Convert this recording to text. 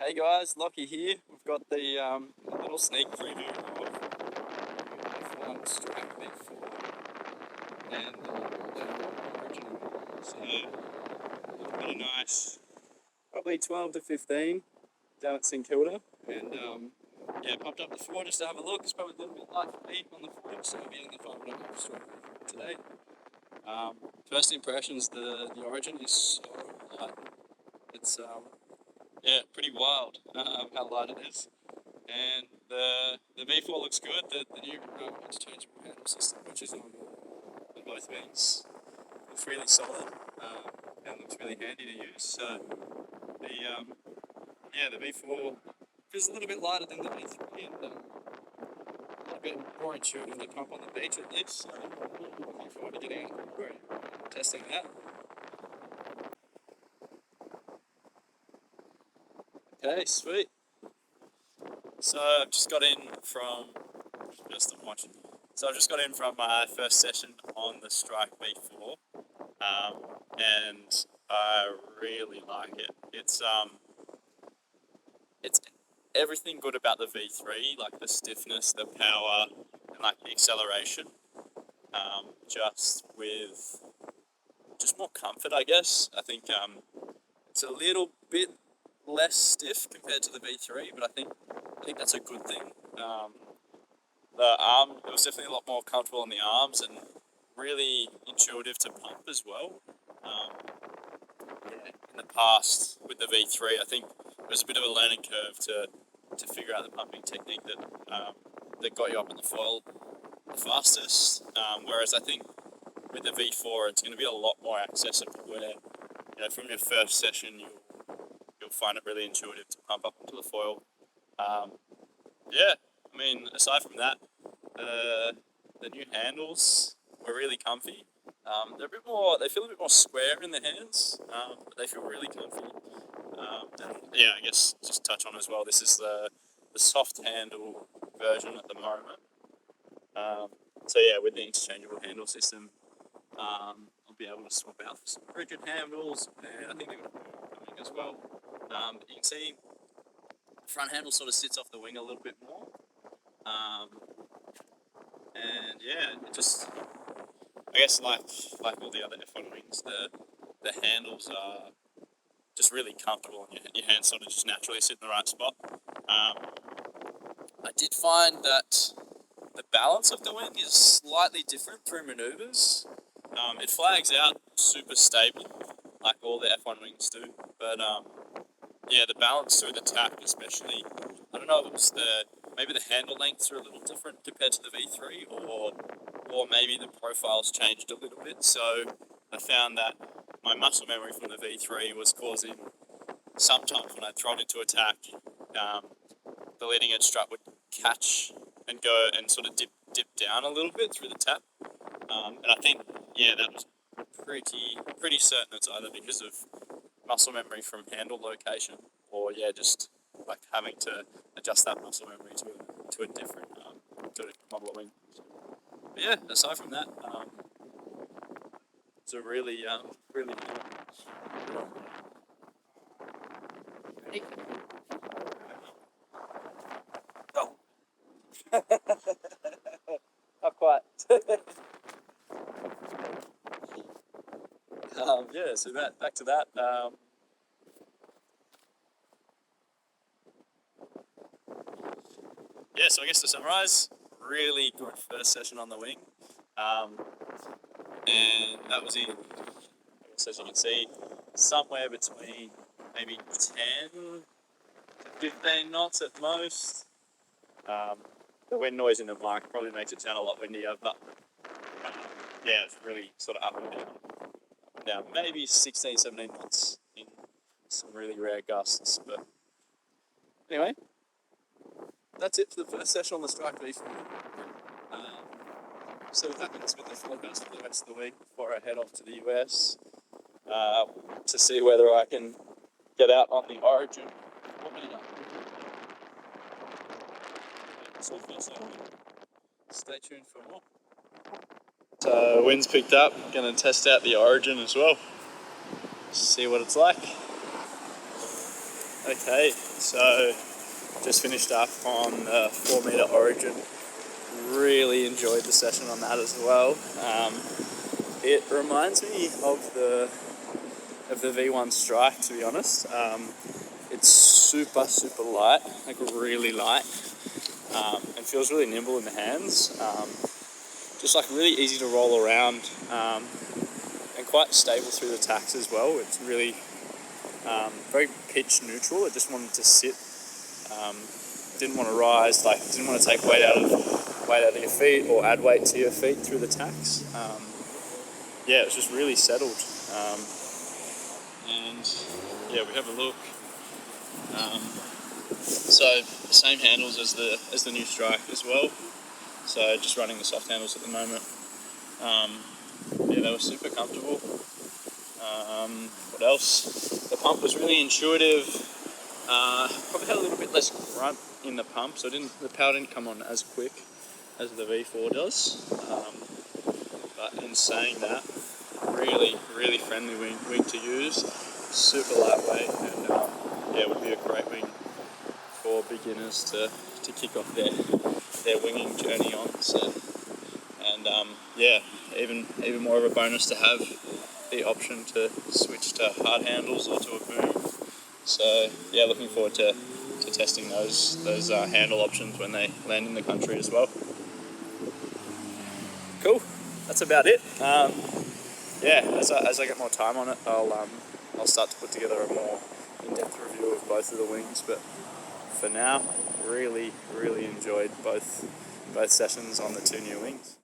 Hey guys, Lockie here. We've got the a little sneak preview of F1 Strike V4 and the original. So, pretty nice. Probably 12 to 15 down at St Kilda. And yeah, popped up the floor just to have a look. It's probably a little bit light for me on the floor, so I'll be in the final Strike today. First impressions, the origin is so light. It's yeah, pretty wild how light it is. And the V4 looks good. The new interchangeable handle system, which is on both ends, looks really solid and looks really handy to use. So the yeah, the V4 feels a little bit lighter than the V3 and a little bit more intuitive to pump on the beach at least. So looking forward to getting out and testing that. Okay, sweet. So I've just got in from I've just got in from my first session on the Strike V4, and I really like it. It's everything good about the V3, like the stiffness, the power, and like the acceleration. Just with more comfort, I guess. I think it's a little bit less stiff compared to the V3, but I think that's a good thing. The arm, it was definitely a lot more comfortable on the arms and really intuitive to pump as well. Yeah, in the past with the V3, I think it was a bit of a learning curve to figure out the pumping technique that got you up in the foil the fastest. Whereas I think with the V4, it's going to be a lot more accessible. Where from your first session, you'll find it really intuitive to pump up into the foil. Yeah, I mean, aside from that, the new handles were really comfy. They feel a bit more square in the hands, but they feel really comfy. And yeah, I guess just touch on as well, this is the soft handle version at the moment. So yeah, with the interchangeable handle system, I'll be able to swap out for some rigid handles, and I think they're going to be coming as well. But you can see the front handle sort of sits off the wing a little bit more. And yeah, it just, I guess like all the other F1 wings, the handles are just really comfortable and your hands sort of just naturally sit in the right spot. I did find that the balance of the wing is slightly different through manoeuvres. It flags out super stable, like all the F1 wings do, but yeah, the balance through the tap especially, I don't know if it was maybe the handle lengths are a little different compared to the V3, or maybe the profiles changed a little bit. So I found that my muscle memory from the V3 was causing, sometimes when I throttled into attack, the leading edge strut would catch and go and sort of dip down a little bit through the tap. And I think, yeah, that was pretty certain it's either because of muscle memory from handle location, or yeah, just like having to adjust that muscle memory to a different model of wing. But yeah, aside from that, it's a really really good. Ready? Oh. Not quite. Yeah, so back to that. Yeah, so I guess to summarise, really good first session on the wing. And that was in, so as you can see, somewhere between maybe 10 to 15 knots at most. The wind noise in the mic probably makes it sound a lot windier, but yeah, it's really sort of up and down. Now, maybe 16, 17 knots in some really rare gusts, but anyway, that's it for the first session on the Strike V4. So what happens with the forecast for the rest of the week before I head off to the US to see whether I can get out on the Origin. Stay tuned for more. So wind's picked up, going to test out the Origin as well, see what it's like. Okay, so just finished up on 4-meter origin. Really enjoyed the session on that as well. It reminds me of the V1 Strike, to be honest. It's super light, like really light, and feels really nimble in the hands. Just like really easy to roll around, and quite stable through the tacks as well. It's really very pitch neutral. It just wanted to sit. Didn't want to rise, like didn't want to take weight out of your feet or add weight to your feet through the tacks. Yeah, it was just really settled. And yeah, we have a look. So same handles as the new Strike as well. So just running the soft handles at the moment. Yeah, they were super comfortable. What else? The pump was really intuitive. Probably had a little bit less grunt in the pump, so the power didn't come on as quick as the V4 does. But in saying that, really friendly wing to use. Super lightweight, and yeah, it would be a great wing for beginners to kick off their winging journey on. So, and yeah, even more of a bonus to have the option to switch to hard handles or to a boom. So yeah, looking forward to testing those handle options when they land in the country as well. Cool, that's about it. Yeah, as I get more time on it, I'll start to put together a more in-depth review of both of the wings. But for now, really enjoyed both sessions on the two new wings.